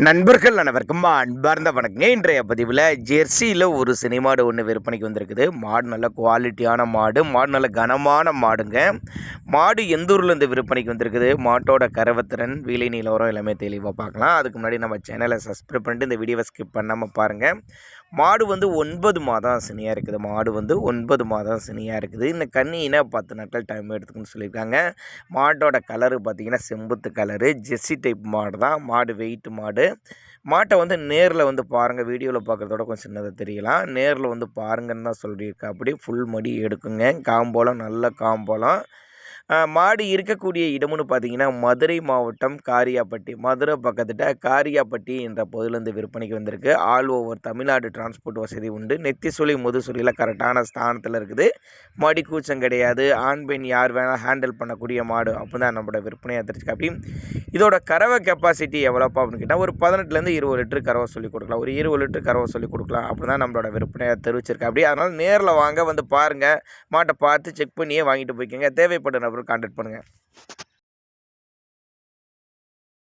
நண்பர்கள் அனைவருக்கும் அன்பார்ந்த வணக்கங்க. இன்றைய பதிவில் ஜெர்சியில் ஒரு சினை மாடு ஒன்று விற்பனைக்கு வந்திருக்குது. மாடு நல்ல குவாலிட்டியான மாடு, மாடு நல்ல கனமான மாடுங்க. மாடு எந்த ஊர்லேருந்து விற்பனைக்கு வந்திருக்குது, மாட்டோட கறவைத்திறன், வீலை நிலவரம் எல்லாமே தெளிவாக பார்க்கலாம். அதுக்கு முன்னாடி நம்ம சேனலை சப்ஸ்கிரைப் பண்ணிட்டு இந்த வீடியோவை ஸ்கிப் பண்ணாமல் பாருங்கள். மாடு 9 மாதம் சினியாக இருக்குது. மாடு 9 மாதம் சினியாக இருக்குது. இந்த கன்னினா 10 நாட்கள் டைம் எடுத்துக்குன்னு சொல்லியிருக்காங்க. மாட்டோட கலரு பார்த்திங்கன்னா செம்புத்து கலரு, ஜெர்சி டைப் மாடு தான். மாடு வெயிட் மாடு. மாட்டை நேரில் பாருங்கள். வீடியோவில் பார்க்குறதோட கொஞ்சம் சின்னதாக தெரியலாம். நேரில் பாருங்கன்னு தான் சொல்லியிருக்கா. அப்படியே ஃபுல் மடி எடுக்குங்க. காம்போலம் நல்ல காம்போலம். மாடு இருக்கக்கூடிய இடம்னு பார்த்தீங்கன்னா மதுரை மாவட்டம் காரியாப்பட்டி, மதுரை பக்கத்துட்ட காரியாப்பட்டி என்ற பகுதியிலேருந்து விற்பனைக்கு வந்திருக்கு. ஆல் ஓவர் தமிழ்நாடு டிரான்ஸ்போர்ட் வசதி உண்டு. நெத்தி சுழி முதுசுழியில் கரெக்டான ஸ்தானத்தில் இருக்குது. மடி கூச்சம் கிடையாது. ஆண் பெண் யார் வேணால் ஹேண்டில் பண்ணக்கூடிய மாடு அப்போ தான் நம்மளோட விற்பனையாக தெரிஞ்சுக்க. அப்படி இதோட கறவை கெப்பாசிட்டி எவ்வளோப்பா அப்படின்னு கேட்டால் ஒரு 18லேருந்து 20 லிட்டரு கறவை சொல்லி கொடுக்கலாம். ஒரு 20 லிட்டரு கறவை சொல்லி கொடுக்கலாம். அப்படி தான் நம்மளோட விற்பனையாக தெரிவிச்சிருக்கேன். அப்படி அதனால் நேரில் வாங்க, பாருங்கள். மாட்டை பார்த்து செக் பண்ணியே வாங்கிட்டு போய்க்கோங்க. தேவைப்பட்ட நபர் கான்டாக்ட் பண்ணுங்கள்.